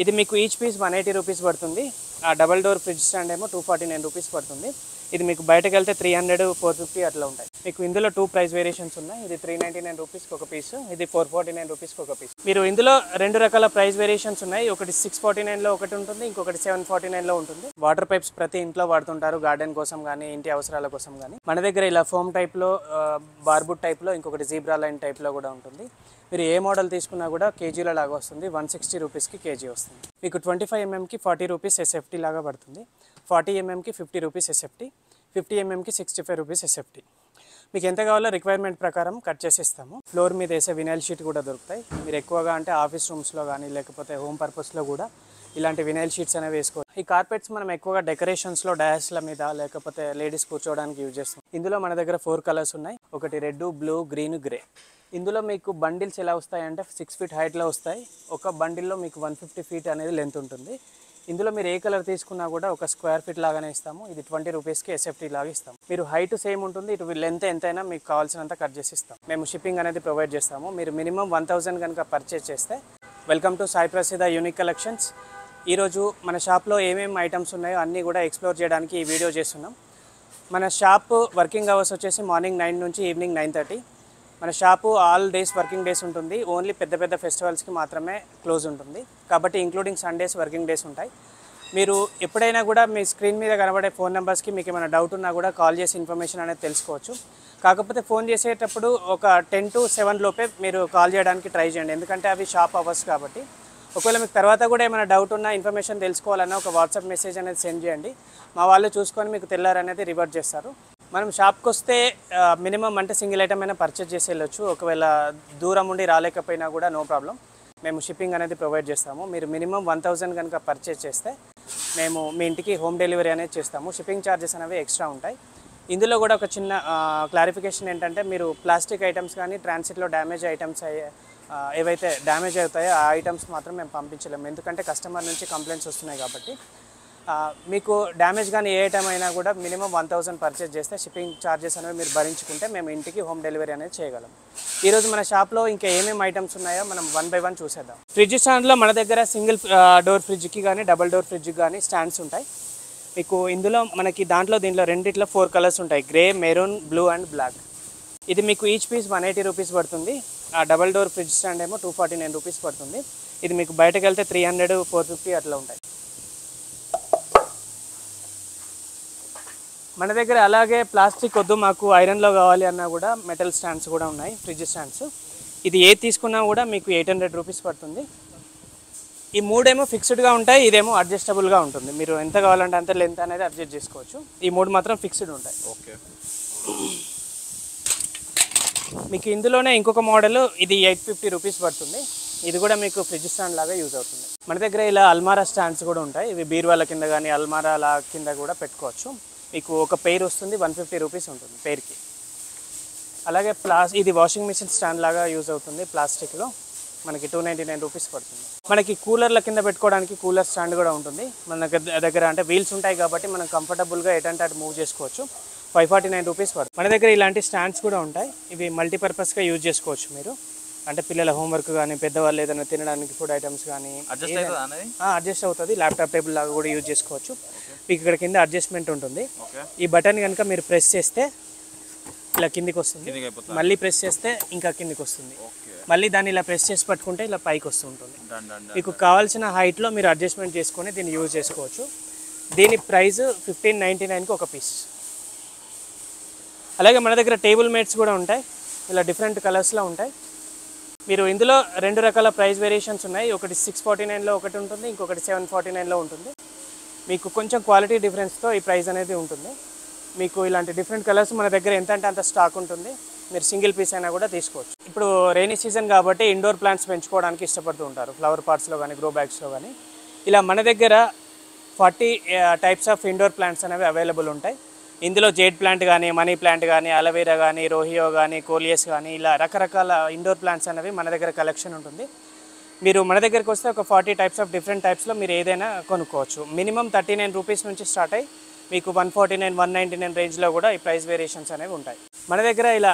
ఇది మీకు each piece 180 rupees పడుతుంది. ఆ డబల్ డోర్ ఫ్రిడ్జ్ స్టాండ్ ఏమో 249 రూపీస్ పడుతుంది. ఇది మీకు బయటకు వెళ్తే 300, 450 అట్లా ఉంటాయి. మీకు ఇందులో 2 ప్రైస్ వేరియేషన్స్ ఉన్నాయి. ఇది 399 రూపీస్కి ఒక పీస్, ఇది 449 రూపీస్కి ఒక పీస్. మీరు ఇందులో 2 రకాల ప్రైస్ వేరియేషన్స్ ఉన్నాయి. ఒకటి 649లో ఒకటి ఉంటుంది, ఇంకొకటి 749లో ఉంటుంది. వాటర్ పైప్స్ ప్రతి ఇంట్లో వాడుతుంటారు, గార్డెన్ కోసం కానీ ఇంటి అవసరాల కోసం కానీ. మన దగ్గర ఇలా ఫోమ్ టైప్లో, బార్బుడ్ టైప్లో, ఇంకొకటి జీబ్రా లైన్ టైప్లో కూడా ఉంటుంది. మీరు ఏ మోడల్ తీసుకున్నా కూడా కేజీల లాగా వస్తుంది. 160 రూపీస్కి కేజీ వస్తుంది. మీకు 25 mm కి 40 రూపీస్ ఎస్ఎఫ్టీ లాగా పడుతుంది. 40 mm కి 50 రూపీస్ ఎస్ఎఫ్టీ, 50 mm కి 65 రూపీస్ ఎస్ఎఫ్టీ. మీకు ఎంత కావాలో రిక్వైర్మెంట్ ప్రకారం కట్ చేసి ఇస్తాము. ఫ్లోర్ మీద వేసే వినైల్ షీట్ కూడా దొరుకుతాయి. మీరు ఎక్కువగా అంటే ఆఫీస్ రూమ్స్లో కానీ లేకపోతే హోమ్ పర్పస్లో కూడా ఇలాంటి వినైల్ షీట్స్ అనేవి వేసుకోవాలి. ఈ కార్పెట్స్ మనం ఎక్కువగా డెకరేషన్స్లో డయాస్ల మీద లేకపోతే లేడీస్ కూర్చోవడానికి యూజ్ చేస్తాం. ఇందులో మన దగ్గర 4 కలర్స్ ఉన్నాయి. ఒకటి రెడ్, బ్లూ, గ్రీన్, గ్రే. ఇందులో మీకు బండిల్స్ ఎలా వస్తాయంటే 6 ఫీట్ హైట్లో వస్తాయి. ఒక బండిల్లో మీకు 150 ఫీట్ అనేది లెంత్ ఉంటుంది. ఇందులో మీరు ఏ కలర్ తీసుకున్నా కూడా ఒక స్క్వేర్ ఫీట్ లాగానే ఇస్తాము. ఇది 20 రూపీస్కి ఎస్ఎఫ్టీ లాగా ఇస్తాము. మీరు హైట్ సేమ్ ఉంటుంది, ఇటు లెంత్ ఎంతైనా మీకు కావాల్సినంత కట్ చేసి ఇస్తాం. మేము షిప్పింగ్ అనేది ప్రొవైడ్ చేస్తాము. మీరు మినిమం 1000 కనుక పర్చేస్ చేస్తే. వెల్కమ్ టు సాయి ప్రసిద్ధ యూనిక్ కలెక్షన్స్. ఈరోజు మన షాప్లో ఏమేమి ఐటమ్స్ ఉన్నాయో అన్నీ కూడా ఎక్స్ప్లోర్ చేయడానికి ఈ వీడియో చేస్తున్నాం. మన షాప్ వర్కింగ్ అవర్స్ వచ్చేసి మార్నింగ్ 9 నుంచి ఈవినింగ్ 9:30. మన shop all days working days ఉంటుంది. ఓన్లీ పెద్ద పెద్ద ఫెస్టివల్స్కి మాత్రమే క్లోజ్ ఉంటుంది. కాబట్టి ఇంక్లూడింగ్ సండేస్ వర్కింగ్ డేస్ ఉంటాయి. మీరు ఎప్పుడైనా కూడా మీ స్క్రీన్ మీద కనబడే ఫోన్ నెంబర్స్కి మీకు ఏమైనా డౌట్ ఉన్నా కూడా కాల్ చేసి ఇన్ఫర్మేషన్ అనేది తెలుసుకోవచ్చు. కాకపోతే ఫోన్ చేసేటప్పుడు ఒక 10 to 7 లోపే మీరు కాల్ చేయడానికి ట్రై చేయండి. ఎందుకంటే అవి షాప్ అవర్స్ కాబట్టి. ఒకవేళ మీకు తర్వాత కూడా ఏమైనా డౌట్ ఉన్నా, ఇన్ఫర్మేషన్ తెలుసుకోవాలన్నా ఒక వాట్సాప్ మెసేజ్ అనేది సెండ్ చేయండి. మా వాళ్ళు చూసుకొని మీకు తెల్లారు అనేది రివర్ట్ చేస్తారు. మనం షాప్కి వస్తే మినిమం అంటే సింగిల్ ఐటమ్ అయినా పర్చేజ్ చేసి వెళ్ళొచ్చు. ఒకవేళ దూరం ఉండి రాలేకపోయినా కూడా నో ప్రాబ్లం, మేము షిప్పింగ్ అనేది ప్రొవైడ్ చేస్తాము. మీరు మినిమం 1000 కనుక పర్చేజ్ చేస్తే మేము మీ ఇంటికి హోమ్ డెలివరీ అనేది చేస్తాము. షిప్పింగ్ ఛార్జెస్ అనేవి ఎక్స్ట్రా ఉంటాయి. ఇందులో కూడా ఒక చిన్న క్లారిఫికేషన్ ఏంటంటే, మీరు ప్లాస్టిక్ ఐటమ్స్ కానీ ట్రాన్సిట్లో డ్యామేజ్ ఐటమ్స్ ఏవైతే డ్యామేజ్ అవుతాయో ఆ ఐటమ్స్ మాత్రం మేము పంపించలేము. ఎందుకంటే కస్టమర్ నుంచి కంప్లైంట్స్ వస్తున్నాయి కాబట్టి. మీకు డ్యామేజ్ కానీ ఏ ఐటమ్ అయినా కూడా మినిమం 1000 పర్చేజ్ చేస్తే షిప్పింగ్ ఛార్జెస్ అనేవి మీరు భరించుకుంటే మేము ఇంటికి హోమ్ డెలివరీ అనేది చేయగలం. ఈరోజు మన షాప్లో ఇంకా ఏమేమి ఐటమ్స్ ఉన్నాయో మనం 1 by 1 చూసేద్దాం. ఫ్రిడ్జ్ స్టాండ్లో మన దగ్గర సింగిల్ డోర్ ఫ్రిడ్జ్కి కానీ డబల్ డోర్ ఫ్రిడ్జ్కి కానీ స్టాండ్స్ ఉంటాయి. మీకు ఇందులో మనకి దీంట్లో రెండిట్లో 4 కలర్స్ ఉంటాయి. Grey, maroon, blue and black. ఇది మీకు ఈచ్ పీస్ 180 రూపీస్ పడుతుంది. ఆ డబల్ డోర్ ఫ్రిడ్జ్ స్టాండ్ ఏమో 249 రూపీస్ పడుతుంది. ఇది మీకు బయటకు వెళ్తే 300, 450 అట్లా ఉంటాయి. మన దగ్గర అలాగే ప్లాస్టిక్ వద్దు మాకు ఐరన్లో కావాలి అన్నా కూడా మెటల్ స్టాండ్స్ కూడా ఉన్నాయి, ఫ్రిడ్జ్ స్టాండ్స్. ఇది ఏది తీసుకున్నా కూడా మీకు 800 రూపీస్ పడుతుంది. ఈ 3 ఏమో ఫిక్స్డ్గా ఉంటాయి, ఇదేమో అడ్జస్టబుల్గా ఉంటుంది. మీరు ఎంత కావాలంటే అంత లెంత్ అనేది అడ్జస్ట్ చేసుకోవచ్చు. ఈ 3 మాత్రం ఫిక్స్డ్ ఉంటాయి. ఓకే. మీకు ఇందులోనే ఇంకొక మోడల్, ఇది 850 రూపీస్ పడుతుంది. ఇది కూడా మీకు ఫ్రిడ్జ్ స్టాండ్ లాగా యూజ్ అవుతుంది. మన దగ్గర ఇలా అల్మారా స్టాండ్స్ కూడా ఉంటాయి. ఇవి బీరువాల కింద కానీ అల్మారాల కింద కూడా పెట్టుకోవచ్చు. మీకు ఒక పెయిర్ వస్తుంది, 150 రూపీస్ ఉంటుంది పెయిర్కి. అలాగే ఇది వాషింగ్ మిషన్ స్టాండ్ లాగా యూజ్ అవుతుంది. ప్లాస్టిక్లో మనకి 299 రూపీస్ పడుతుంది. మనకి కూలర్ల కింద పెట్టుకోవడానికి కూలర్ స్టాండ్ కూడా ఉంటుంది. మన దగ్గర అంటే వీల్స్ ఉంటాయి కాబట్టి మనం కంఫర్టబుల్గా ఎటంటే అటు మూవ్ చేసుకోవచ్చు. 549 రూపీస్ పడుతుంది. మన దగ్గర ఇలాంటి స్టాండ్స్ కూడా ఉంటాయి. ఇవి మల్టీపర్పస్గా యూజ్ చేసుకోవచ్చు మీరు. అంటే పిల్లల హోంవర్క్ కానీ, పెద్దవాళ్ళు ఏదైనా తినడానికి ఫుడ్ ఐటమ్స్ కానీ అడ్జస్ట్ అవుతుంది. ల్యాప్టాప్ టేబుల్ లాగా కూడా యూజ్ చేసుకోవచ్చు. మీకు ఇక్కడ కింద అడ్జస్ట్మెంట్ ఉంటుంది. ఈ బటన్ కనుక మీరు ప్రెస్ చేస్తే ఇలా కిందికి వస్తుంది, మళ్ళీ ప్రెస్ చేస్తే ఇంకా కిందికి వస్తుంది, మళ్ళీ దాన్ని ఇలా ప్రెస్ చేసి పట్టుకుంటే ఇలా పైకి వస్తుంటుంది. మీకు కావాల్సిన హైట్లో మీరు అడ్జస్ట్మెంట్ చేసుకొని దీన్ని యూజ్ చేసుకోవచ్చు. దీని ప్రైస్ 1599కి ఒక పీస్. అలాగే మన దగ్గర టేబుల్ మేట్స్ కూడా ఉంటాయి. ఇలా డిఫరెంట్ కలర్స్లో ఉంటాయి. మీరు ఇందులో 2 రకాల ప్రైస్ వేరియేషన్స్ ఉన్నాయి. ఒకటి 649లో ఒకటి ఉంటుంది, ఇంకొకటి 749లో ఉంటుంది. మీకు కొంచెం క్వాలిటీ డిఫరెన్స్తో ఈ ప్రైస్ అనేది ఉంటుంది. మీకు ఇలాంటి డిఫరెంట్ కలర్స్ మన దగ్గర ఎంత అంటే అంత స్టాక్ ఉంటుంది. మీరు సింగిల్ పీస్ అయినా కూడా తీసుకోవచ్చు. ఇప్పుడు రైనీ సీజన్ కాబట్టి ఇండోర్ ప్లాంట్స్ పెంచుకోవడానికి ఇష్టపడుతూ ఉంటారు, ఫ్లవర్ పాట్స్లో కానీ గ్రో బ్యాగ్స్లో కానీ. ఇలా మన దగ్గర 40 టైప్స్ ఆఫ్ ఇండోర్ ప్లాంట్స్ అనేవి అవైలబుల్ ఉంటాయి. ఇందులో జేడ్ ప్లాంట్ కానీ, మనీ ప్లాంట్ కానీ, అలోవెరా కానీ, రోహియో కానీ, కోలియస్ కానీ, ఇలా రకరకాల ఇండోర్ ప్లాంట్స్ అనేవి మన దగ్గర కలెక్షన్ ఉంటుంది. మీరు మన దగ్గరికి వస్తే ఒక 40 టైప్స్ ఆఫ్ డిఫరెంట్ టైప్స్లో మీరు ఏదైనా కొనుక్కోవచ్చు. మినిమం 39 రూపీస్ నుంచి స్టార్ట్ అయ్యి మీకు 149, 199 రేంజ్లో కూడా ఈ ప్రైస్ వేరియేషన్స్ అనేవి ఉంటాయి. మన దగ్గర ఇలా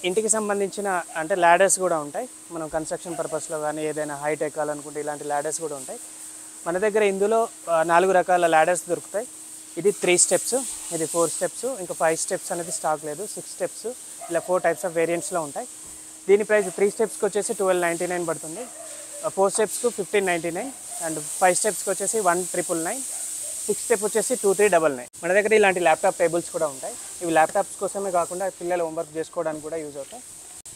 ఇంటికి సంబంధించిన అంటే ల్యాడర్స్ కూడా ఉంటాయి. మనం కన్స్ట్రక్షన్ పర్పస్లో కానీ ఏదైనా హైట్ ఎక్కాలనుకుంటే ఇలాంటి ల్యాడర్స్ కూడా ఉంటాయి. మన దగ్గర ఇందులో 4 రకాల ల్యాడర్స్ దొరుకుతాయి. ఇది 3 స్టెప్స్, ఇది 4 స్టెప్స్, ఇంకా 5 స్టెప్స్ అనేది స్టాక్ లేదు. 6 స్టెప్స్ ఇలా 4 టైప్స్ ఆఫ్ వేరియంట్స్లో ఉంటాయి. దీని ప్రైస్ 3 స్టెప్స్కి వచ్చేసి 1299 పడుతుంది, 4 స్టెప్స్కు 1599 అండ్ 5 స్టెప్స్కి వచ్చేసి 1999, 6 స్టెప్ వచ్చేసి 2399. మన దగ్గర ఇలాంటి ల్యాప్టాప్ టేబుల్స్ కూడా ఉంటాయి. ఇవి ల్యాప్టాప్స్ కోసమే కాకుండా పిల్లలు హోంవర్క్ చేసుకోవడానికి కూడా యూజ్ అవుతాయి.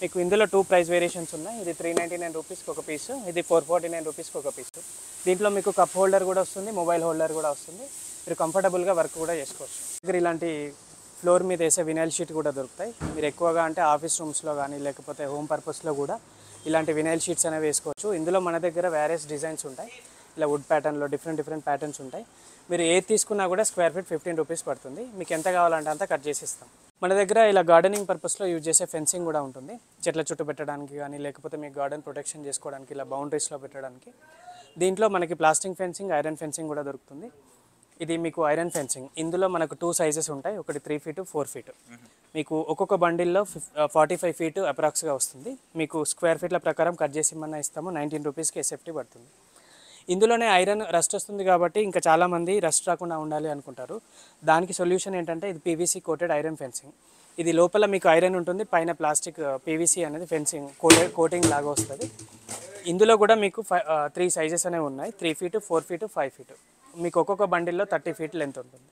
మీకు ఇందులో 2 ప్రైస్ వేరియేషన్స్ ఉన్నాయి. ఇది 399 రూపీస్కి ఒక పీసు, ఇది 449 రూపీస్కి ఒక పీసు. దీంట్లో మీకు కప్ హోల్డర్ కూడా వస్తుంది, మొబైల్ హోల్డర్ కూడా వస్తుంది. మీరు కంఫర్టబుల్గా వర్క్ కూడా చేసుకోవచ్చు. దగ్గర ఇలాంటి ఫ్లోర్ మీద వేసే వినైల్ షీట్ కూడా దొరుకుతాయి. మీరు ఎక్కువగా అంటే ఆఫీస్ రూమ్స్లో కానీ లేకపోతే హోమ్ పర్పస్లో కూడా ఇలాంటి వినైల్ షీట్స్ అనేవి వేసుకోవచ్చు. ఇందులో మన దగ్గర వేరియస్ డిజైన్స్ ఉంటాయి. ఇలా వుడ్ ప్యాటర్న్లో డిఫరెంట్ ప్యాటర్న్స్ ఉంటాయి. మీరు ఏది తీసుకున్నా కూడా స్క్వేర్ ఫీట్ 15 రూపీస్ పడుతుంది. మీకు ఎంత కావాలంటే అంత కట్ చేసి ఇస్తాం. మన దగ్గర ఇలా గార్డెనింగ్ పర్పస్లో యూజ్ చేసే ఫెన్సింగ్ కూడా ఉంటుంది. చెట్ల చుట్టూ పెట్టడానికి కానీ లేకపోతే మీకు గార్డెన్ ప్రొటెక్షన్ చేసుకోవడానికి ఇలా బౌండరీస్లో పెట్టడానికి. దీంట్లో మనకి ప్లాస్టిక్ ఫెన్సింగ్, ఐరన్ ఫెన్సింగ్ కూడా దొరుకుతుంది. ఇది మీకు ఐరన్ ఫెన్సింగ్. ఇందులో మనకు 2 సైజెస్ ఉంటాయి, ఒకటి 3 ఫీటు 4 ఫీటు. మీకు ఒక్కొక్క బండిల్లో 45 ఫీటు అప్రాక్స్గా వస్తుంది. మీకు స్క్వేర్ ఫీట్ల ప్రకారం కట్ చేసి ఇమ్మన్నా ఇస్తాము. 19 రూపీస్కి ఎస్ఎఫ్టీ పడుతుంది. ఇందులోనే ఐరన్ రస్ట్ వస్తుంది కాబట్టి ఇంకా చాలామంది రస్ట్ రాకుండా ఉండాలి అనుకుంటారు. దానికి సొల్యూషన్ ఏంటంటే ఇది పీవీసీ కోటెడ్ ఐరన్ ఫెన్సింగ్. ఇది లోపల మీకు ఐరన్ ఉంటుంది, పైన ప్లాస్టిక్ పీవీసీ అనేది ఫెన్సింగ్ కోటింగ్ లాగా వస్తుంది. ఇందులో కూడా మీకు 3 సైజెస్ అనేవి ఉన్నాయి, 3 ఫీటు 4 ఫీటు 5 ఫీటు. మీకు ఒక్కొక్క బండిల్లో 30 ఫీట్ లెంత్ ఉంటుంది.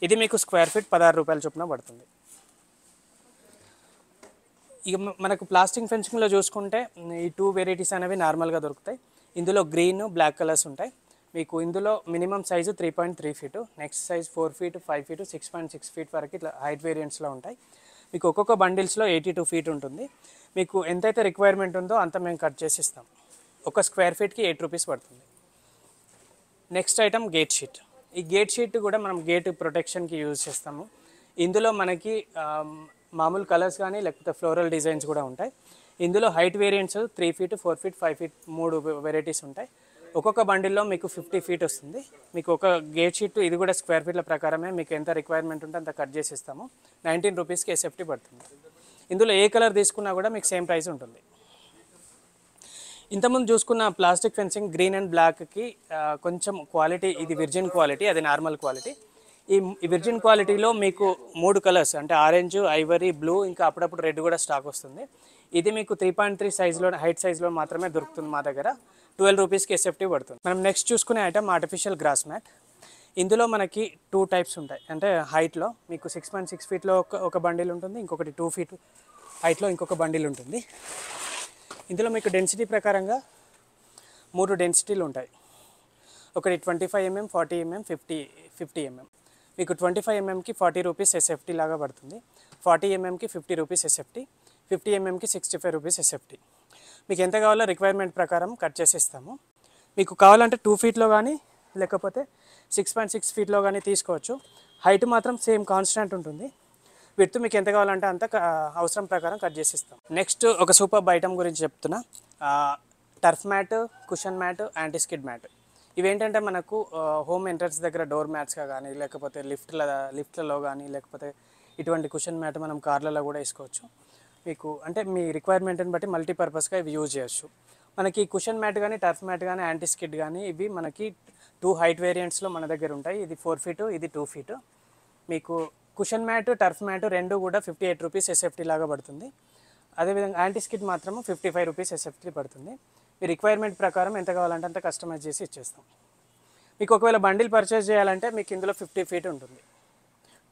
ఇది మీకు స్క్వేర్ ఫీట్ 16 రూపాయల చొప్పున పడుతుంది. ఇక మనకు ప్లాస్టిక్ ఫెన్సింగ్లో చూసుకుంటే ఈ 2 వెరైటీస్ అనేవి నార్మల్గా దొరుకుతాయి. ఇందులో గ్రీన్, బ్లాక్ కలర్స్ ఉంటాయి. మీకు ఇందులో minimum size 3.3 feet, next size 4 feet 5 feet 6.6 feet వరకు ఇట్లా హైట్ వేరియంట్స్లో ఉంటాయి. మీకు ఒక్కొక్క బండిల్స్లో 82 ఫీట్ ఉంటుంది. మీకు ఎంతైతే రిక్వైర్మెంట్ ఉందో అంత మేము కట్ చేసి ఇస్తాం. ఒక స్క్వేర్ ఫీట్కి 8 రూపీస్ పడుతుంది. Next item gate sheet. ఈ గేట్ షీట్ కూడా మనం గేట్ ప్రొటెక్షన్కి యూజ్ చేస్తాము. ఇందులో మనకి మామూలు కలర్స్ కానీ లేకపోతే ఫ్లోరల్ డిజైన్స్ కూడా ఉంటాయి. ఇందులో height variants 3 feet 4 feet 5 feet 3 varieties ఉంటాయి. ఒక్కొక్క బండిల్లో మీకు 50 ఫీట్ వస్తుంది. మీకు ఒక గేట్ షీట్ ఇది కూడా స్క్వేర్ ఫీట్ల ప్రకారమే మీకు ఎంత రిక్వైర్మెంట్ ఉంటే అంత కట్ చేసి ఇస్తాము. 19 రూపీస్కి ఎస్ఎఫ్టీ పడుతుంది. ఇందులో ఏ కలర్ తీసుకున్నా కూడా మీకు సేమ్ ప్రైస్ ఉంటుంది. ఇంతకుముందు చూసుకున్న ప్లాస్టిక్ ఫెన్సింగ్ గ్రీన్ అండ్ బ్లాక్కి కొంచెం క్వాలిటీ, ఇది విర్జిన్ క్వాలిటీ, అది నార్మల్ క్వాలిటీ. ఈ విర్జిన్ క్వాలిటీలో మీకు 3 కలర్స్ అంటే ఆరెంజ్, ఐవరీ, బ్లూ, ఇంకా అప్పుడప్పుడు రెడ్ కూడా స్టాక్ వస్తుంది. ఇది మీకు 3.3 సైజులో హైట్ సైజులో మాత్రమే దొరుకుతుంది మా దగ్గర. 12 రూపీస్కి ఎస్ఎఫ్టీ పడుతుంది. మనం నెక్స్ట్ చూసుకునే ఐటమ్ ఆర్టిఫిషియల్ గ్రాస్ మ్యాట్. ఇందులో మనకి 2 టైప్స్ ఉంటాయి. అంటే హైట్లో మీకు 6.6 ఫీట్లో ఒక బండిల్ ఉంటుంది, ఇంకొకటి 2 ఫీట్ హైట్లో ఇంకొక బండిల్ ఉంటుంది. ఇందులో మీకు డెన్సిటీ ప్రకారంగా 3 డెన్సిటీలు ఉంటాయి. ఒకటి 25 mm, 40 mm, 50 mm. మీకు 25 mmకి 40 రూపీస్ ఎస్ఎఫ్టీ లాగా పడుతుంది, 40 mmకి 50 రూపీస్ ఎస్ఎఫ్టీ, 50 mmకి 65 రూపీస్ ఎస్ఎఫ్టీ. మీకు ఎంత కావాలో రిక్వైర్మెంట్ ప్రకారం కట్ చేసి ఇస్తాము. మీకు కావాలంటే 2 ఫీట్లో కానీ లేకపోతే 6.6 ఫీట్లో కానీ తీసుకోవచ్చు. హైట్ మాత్రం సేమ్ కాన్స్టెంట్ ఉంటుంది. విడ్త్ మీకు ఎంత కావాలంటే అంత అవసరం ప్రకారం కట్ చేసి ఇస్తాం. నెక్స్ట్ ఒక సూపర్ ఐటమ్ గురించి చెప్తున్నా. Turf mat, cushion mat, anti skid mat. ఇవేంటంటే మనకు హోమ్ ఎంట్రన్స్ దగ్గర డోర్ మ్యాట్స్గా కానీ లేకపోతే లిఫ్ట్లలో కానీ లేకపోతే ఇటువంటి కుషన్ మ్యాట్ మనం కార్లలో కూడా వేసుకోవచ్చు. మీకు అంటే మీ రిక్వైర్మెంట్ని బట్టి మల్టీపర్పస్గా ఇవి యూజ్ చేయొచ్చు. మనకి కుషన్ మ్యాట్ కానీ టర్ఫ్ మ్యాట్ కానీ యాంటీ స్కిడ్ కానీ ఇవి మనకి 2 హైట్ వేరియంట్స్లో మన దగ్గర ఉంటాయి. ఇది 4 ఫీటు, ఇది 2 ఫీటు. మీకు కుషన్ మ్యాట్, టర్ఫ్ మ్యాట్ రెండు కూడా 58 రూపీస్ ఎస్ఎఫ్టీ లాగా పడుతుంది. అదేవిధంగా యాంటీ స్కిడ్ మాత్రం 55 రూపీస్ ఎస్ఎఫ్టీ పడుతుంది. మీ రిక్వైర్మెంట్ ప్రకారం ఎంత కావాలంటే అంత కస్టమైజ్ చేసి ఇచ్చేస్తాం. మీకు ఒకవేళ బండిల్ పర్చేస్ చేయాలంటే మీకు ఇందులో 50 ఫీట్ ఉంటుంది.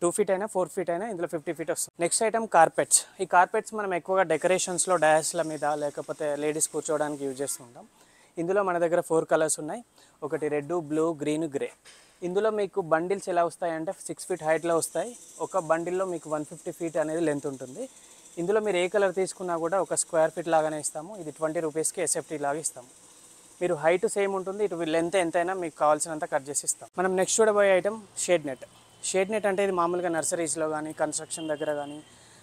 2 ఫీట్ అయినా 4 ఫీట్ అయినా ఇందులో 50 ఫీట్ వస్తుంది. Next item carpets. ఈ కార్పెట్స్ మనం ఎక్కువగా డెకరేషన్స్లో డయాస్ల మీద లేకపోతే లేడీస్ కూర్చోవడానికి యూజ్ చేస్తుంటాం. ఇందులో మన దగ్గర 4 కలర్స్ ఉన్నాయి. ఒకటి రెడ్, బ్లూ, గ్రీన్, గ్రే. ఇందులో మీకు బండిల్స్ ఎలా వస్తాయంటే 6 ఫీట్ హైట్లో వస్తాయి. ఒక బండిల్లో మీకు 150 ఫీట్ అనేది లెంత్ ఉంటుంది. ఇందులో మీరు ఏ కలర్ తీసుకున్నా కూడా ఒక స్క్వేర్ ఫీట్ లాగానే ఇస్తాము. ఇది 20 రూపీస్కి ఎస్ఎఫ్టీ లాగా ఇస్తాము. మీరు హైట్ సేమ్ ఉంటుంది, ఇటు లెంత్ ఎంతైనా మీకు కావాల్సినంత కట్ చేసి ఇస్తాం. మనం నెక్స్ట్ చూడబోయే item shade net. Shade net అంటే ఇది మామూలుగా నర్సరీస్లో కానీ కన్స్ట్రక్షన్ దగ్గర కానీ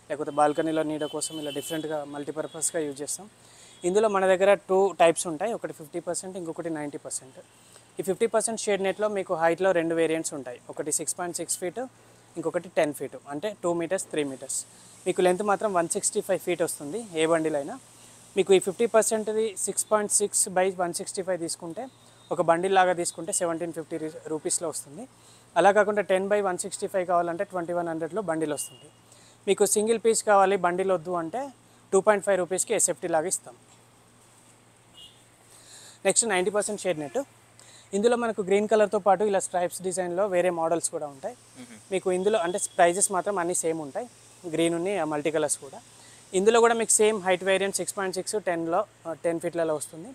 లేకపోతే బాల్కనీలో నీడ కోసం ఇలా డిఫరెంట్గా మల్టీపర్పస్గా యూజ్ చేస్తాం. ఇందులో మన దగ్గర 2 టైప్స్ ఉంటాయి. ఒకటి 50%, ఇంకొకటి 90%. ఈ 50% షేడ్ నెట్లో మీకు హైట్లో 2 వేరియంట్స్ ఉంటాయి. ఒకటి 6.6 ఫీట్, ఇంకొకటి 10 ఫీట్, అంటే 2 మీటర్స్ 3 మీటర్స్. మీకు లెంత్ మాత్రం 165 ఫీట్ వస్తుంది ఏ బండిల్ అయినా. మీకు ఈ 50%ది 6.6 by 165 తీసుకుంటే ఒక బండిల్ లాగా తీసుకుంటే 1750 రూపీస్లో వస్తుంది. అలా కాకుండా 10/165 కావాలంటే 2100లో బండిల్ వస్తుంది. మీకు సింగిల్ పీస్ కావాలి బండిల్ వద్దు అంటే 2.5 రూపీస్కి ఎస్ఎఫ్టీ లాగా ఇస్తాం. Next 90% shade net. ఇందులో మనకు గ్రీన్ కలర్తో పాటు ఇలా స్ట్రైప్స్ డిజైన్లో వేరే మోడల్స్ కూడా ఉంటాయి. మీకు ఇందులో అంటే ప్రైజెస్ మాత్రం అన్నీ సేమ్ ఉంటాయి, గ్రీన్ ఉన్నాయి మల్టీ కలర్స్ కూడా. ఇందులో కూడా మీకు సేమ్ హైట్ వేరియంట్ 6.6 10 ఫీట్లలో వస్తుంది.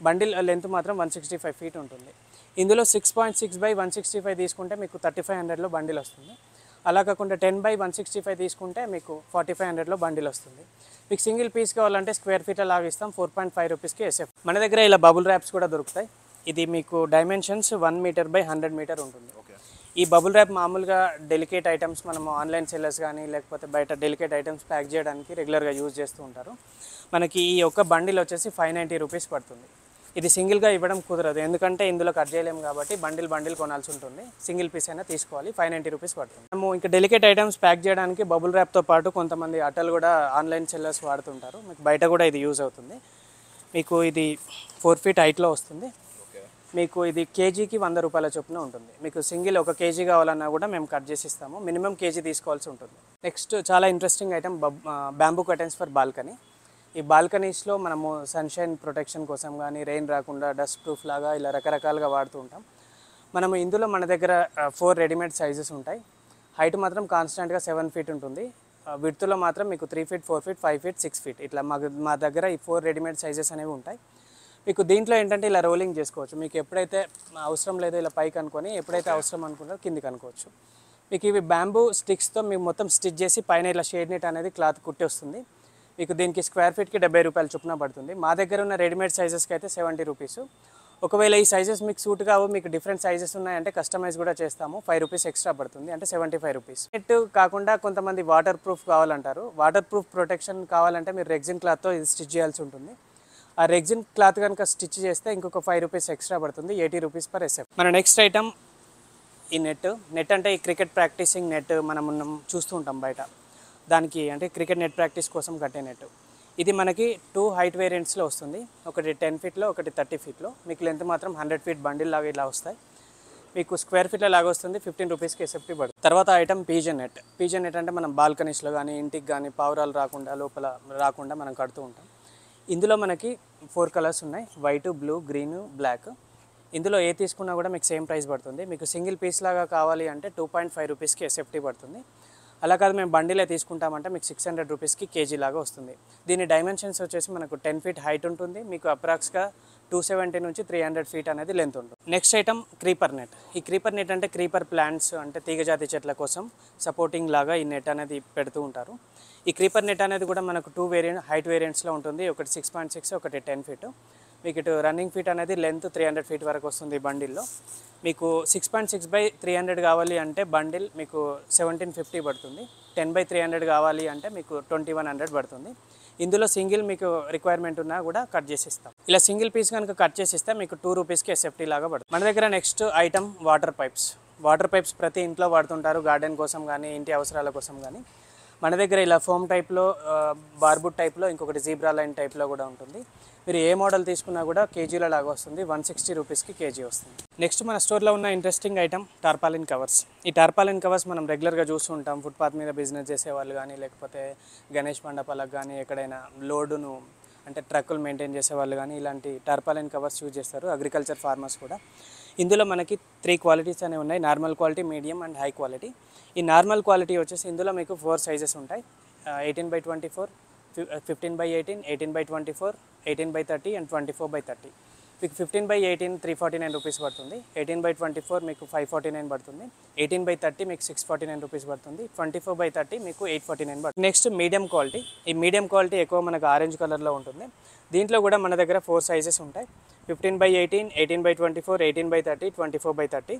బండిల్ లెంత్ మాత్రం 165 ఫీట్ ఉంటుంది. ఇందులో 6.6/165 తీసుకుంటే మీకు 3500లో బండిల్ వస్తుంది. అలా కాకుండా 10/165 తీసుకుంటే మీకు 4500లో బండిల్ వస్తుంది. మీకు సింగిల్ పీస్ కావాలంటే స్క్వేర్ ఫీట్ లాగా ఇస్తాం 4.5 రూపీస్కి ఎస్ఎఫ్. మన దగ్గర ఇలా బబుల్ ర్యాప్స్ కూడా దొరుకుతాయి. ఇది మీకు డైమెన్షన్స్ 1 మీటర్ బై 100 మీటర్ ఉంటుంది. ఈ బబుల్ ర్యాప్ మామూలుగా డెలికేట్ ఐటమ్స్ మనము ఆన్లైన్ సెల్లర్స్ కానీ లేకపోతే బయట డెలికేట్ ఐటమ్స్ ప్యాక్ చేయడానికి రెగ్యులర్గా యూజ్ చేస్తూ ఉంటారు. మనకి ఈ ఒక్క బండిల్ వచ్చేసి 590 రూపీస్ పడుతుంది. ఇది సింగిల్గా ఇవ్వడం కుదరదు, ఎందుకంటే ఇందులో కట్ చేయలేము కాబట్టి బండిల్ కొనాల్సి ఉంటుంది. సింగిల్ పీస్ అయినా తీసుకోవాలి, 590 రూపీస్ పడుతుంది. మేము ఇంకా డెలికేట్ ఐటమ్స్ ప్యాక్ చేయడానికి బబుల్ ర్యాప్తో పాటు కొంతమంది అట్టలు కూడా ఆన్లైన్ సెల్లర్స్ వాడుతుంటారు. మీకు బయట కూడా ఇది యూజ్ అవుతుంది. మీకు ఇది 4 ఫీట్ హైట్లో వస్తుంది. మీకు ఇది కేజీకి 100 రూపాయల చొప్పున ఉంటుంది. మీకు సింగిల్ 1 కేజీ కావాలన్నా కూడా మేము కట్ చేసి ఇస్తాము. మినిమం కేజీ తీసుకోవాల్సి ఉంటుంది. నెక్స్ట్ చాలా interesting item bamboo curtains for balcony. ఈ బాల్కనీస్లో మనము సన్షైన్ ప్రొటెక్షన్ కోసం కానీ రెయిన్ రాకుండా డస్ట్ ప్రూఫ్ లాగా ఇలా రకరకాలుగా వాడుతూ ఉంటాం. మనము ఇందులో మన దగ్గర 4 రెడీమేడ్ సైజెస్ ఉంటాయి. హైట్ మాత్రం కాన్స్టెంట్గా 7 ఫీట్ ఉంటుంది. విడ్త్లో మాత్రం మీకు 3 ఫీట్ 4 ఫీట్ 5 ఫీట్ 6 ఫీట్ ఇట్లా మా దగ్గర ఈ 4 రెడీమేడ్ సైజెస్ అనేవి ఉంటాయి. మీకు దీంట్లో ఏంటంటే ఇలా రోలింగ్ చేసుకోవచ్చు. మీకు ఎప్పుడైతే అవసరం లేదో ఇలా పైకి అనుకొని, ఎప్పుడైతే అవసరం అనుకుంటారో కిందికి అనుకోవచ్చు. మీకు ఇవి బ్యాంబూ స్టిక్స్తో మీకు మొత్తం స్టిచ్ చేసి పైన ఇలా షేడ్ నెట్ అనేది క్లాత్ కుట్టి వస్తుంది. మీకు దీనికి స్క్వేర్ ఫీట్కి 70 రూపాయలు చొప్పున పడుతుంది. మా దగ్గర ఉన్న రెడీమేడ్ సైజెస్కి అయితే 70 రూపీస్. ఒకవేళ ఈ సైజెస్ మీకు సూట్ కావు, మీకు డిఫరెంట్ సైజెస్ ఉన్నాయంటే కస్టమైజ్ కూడా చేస్తాము. 5 రూపీస్ ఎక్స్ట్రా పడుతుంది, అంటే 75 రూపీస్. నెట్ కాకుండా కొంతమంది వాటర్ ప్రూఫ్ కావాలంటారు. వాటర్ ప్రూఫ్ ప్రొటెక్షన్ కావాలంటే మీరు రెగ్జిన్ క్లాత్తో ఇది స్టిచ్ చేయాల్సి ఉంటుంది. ఆ రెగ్జిన్ క్లాత్ కనుక స్టిచ్ చేస్తే ఇంకొక 5 రూపీస్ ఎక్స్ట్రా పడుతుంది, 80 రూపీస్ పర్ ఎస్ఎఫ్. మన నెక్స్ట్ ఐటమ్ ఈ నెట్ అంటే ఈ క్రికెట్ ప్రాక్టీసింగ్ నెట్ మనం చూస్తూ ఉంటాం బయట. దానికి అంటే క్రికెట్ నెట్ ప్రాక్టీస్ కోసం కట్టే నెట్. ఇది మనకి 2 హైట్ వేరియంట్స్లో వస్తుంది. ఒకటి 10 ఫీట్లో, ఒకటి 30 ఫీట్లో. మీకు లెంత్ మాత్రం 100 ఫీట్ బండిల్ లాగా ఇలా వస్తాయి. మీకు స్క్వేర్ ఫీట్లో లాగా వస్తుంది, 15 రూపీస్కి ఎస్ఎఫ్టీ పడుతుంది. తర్వాత item pigeon net. Pigeon net అంటే మనం బాల్కనీస్లో కానీ ఇంటికి కానీ పావురాలు రాకుండా లోపల రాకుండా మనం కడుతూ ఉంటాం. ఇందులో మనకి 4 కలర్స్ ఉన్నాయి, వైట్, బ్లూ, గ్రీన్, బ్లాక్. ఇందులో ఏ తీసుకున్నా కూడా మీకు సేమ్ ప్రైస్ పడుతుంది. మీకు సింగిల్ పీస్ లాగా కావాలి అంటే 2.5 రూపీస్కి ఎస్ఎఫ్టీ పడుతుంది. అలా కాదు మేము బండిలే తీసుకుంటామంటే మీకు 600 రూపీస్కి కేజీ లాగా వస్తుంది. దీని డైమెన్షన్స్ వచ్చేసి మనకు 10 ఫీట్ హైట్ ఉంటుంది. మీకు అప్రాక్స్గా 270 నుంచి 300 ఫీట్ అనేది లెంత్ ఉంటుంది. Next item creeper net. ఈ క్రీపర్ నెట్ అంటే క్రీపర్ ప్లాంట్స్ అంటే తీగజాతి చెట్ల కోసం సపోర్టింగ్ లాగా ఈ నెట్ అనేది పెడుతూ ఉంటారు. ఈ క్రీపర్ నెట్ అనేది కూడా మనకు 2 హైట్ వేరియంట్స్లో ఉంటుంది. ఒకటి 6.6, ఒకటి 10 ఫీట్. మీకు ఇటు రన్నింగ్ ఫీట్ అనేది లెంత్ 300 ఫీట్ వరకు వస్తుంది బండిల్లో. మీకు 6.6/300 కావాలి అంటే బండిల్ మీకు 1750 పడుతుంది. 10/300 కావాలి అంటే మీకు 2100 పడుతుంది. ఇందులో సింగిల్ మీకు రిక్వైర్మెంట్ ఉన్నా కూడా కట్ చేసి ఇస్తాం. ఇలా సింగిల్ పీస్ కనుక కట్ చేసి ఇస్తే మీకు 2 రూపీస్కి ఎస్ఎఫ్టీ లాగా పడుతుంది. మన దగ్గర next item water pipes. Water pipes ప్రతి ఇంట్లో వాడుతుంటారు, గార్డెన్ కోసం కానీ ఇంటి అవసరాల కోసం కానీ. మన దగ్గర ఇలా ఫోమ్ టైప్లో, బార్బుడ్ టైప్లో, ఇంకొకటి జీబ్రా లైన్ టైప్లో కూడా ఉంటుంది. మీరు ఏ మోడల్ తీసుకున్నా కూడా కేజీల లాగా వస్తుంది. 160 రూపీస్కి కేజీ వస్తుంది. నెక్స్ట్ మన స్టోర్లో ఉన్న ఇంట్రెస్టింగ్ ఐటమ్ టార్పాలిన్ కవర్స్. ఈ టార్పాలిన్ కవర్స్ మనం రెగ్యులర్గా చూస్తుంటాం. ఫుట్పాత్ మీద బిజినెస్ చేసేవాళ్ళు కానీ లేకపోతే గణేష్ మండపాలకు కానీ ఎక్కడైనా లోడును అంటే ట్రక్కులు మెయింటైన్ చేసేవాళ్ళు కానీ ఇలాంటి టార్పాలిన్ కవర్స్ యూజ్ చేస్తారు, అగ్రికల్చర్ ఫార్మర్స్ కూడా. ఇందులో మనకి 3 క్వాలిటీస్ అనేవి ఉన్నాయి, normal quality, medium and high quality. ఈ నార్మల్ క్వాలిటీ వచ్చేసి ఇందులో మీకు 4 సైజెస్ ఉంటాయి. 18/24, 15/18, 18/24, 18/30 అండ్ 24/30. మీకు 15/18 349 రూపీస్ పడుతుంది. 18/24 మీకు 549 పడుతుంది. 18/30 మీకు 649 రూపీస్ పడుతుంది. 24/30 మీకు 849 పడుతుంది. Next medium quality. ఈ మీడియం క్వాలిటీ ఎక్కువ మనకు ఆరెంజ్ కలర్లో ఉంటుంది. దీంట్లో కూడా మన దగ్గర 4 సైజెస్ ఉంటాయి. 15/18, 18/24, 18/30, 24/30.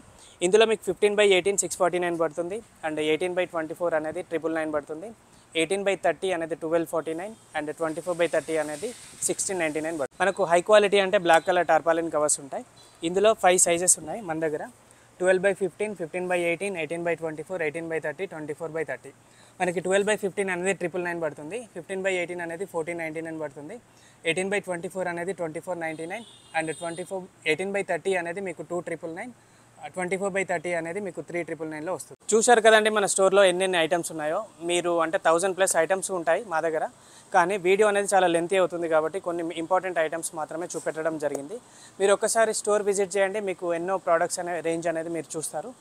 ఇందులో మీకు 15/18 649 పడుతుంది అండ్ 18/24 అనేది 999 పడుతుంది. 18/30 అనేది 1249 అండ్ 24/30 అనేది 1699 పడుతుంది. మనకు హై క్వాలిటీ అంటే బ్లాక్ కలర్ టార్పాలిన్ కవర్స్ ఉంటాయి. ఇందులో 5 సైజెస్ ఉన్నాయి మన దగ్గర. 12/15, 15/18, 18/24, 18/30, 24/30. మనకి 12/15 అనేది 999 పడుతుంది, 15/18 అనేది 1499 పడుతుంది, 18/24 అనేది 2499 అండ్ 18/30 అనేది మీకు 2999, 24/30 అనేది మీకు 3999లో వస్తుంది. చూశారు కదండి మన స్టోర్లో ఎన్నెన్ని ఐటమ్స్ ఉన్నాయో. మీరు అంటే 1000+ ఐటమ్స్ ఉంటాయి మా దగ్గర, కానీ వీడియో అనేది చాలా లెంతీ అవుతుంది కాబట్టి కొన్ని ఇంపార్టెంట్ ఐటమ్స్ మాత్రమే చూపెట్టడం జరిగింది. మీరు ఒక్కసారి స్టోర్ విజిట్ చేయండి, మీకు ఎన్నో ప్రోడక్ట్స్ రేంజ్ అనేది మీరు చూస్తారు.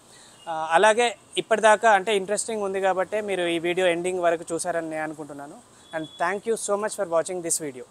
అలాగే ఇప్పటిదాకా అంటే ఇంట్రెస్టింగ్ ఉంది కాబట్టి మీరు ఈ వీడియో ఎండింగ్ వరకు చూసారని నేను అనుకుంటున్నాను. And thank you so much for watching this video.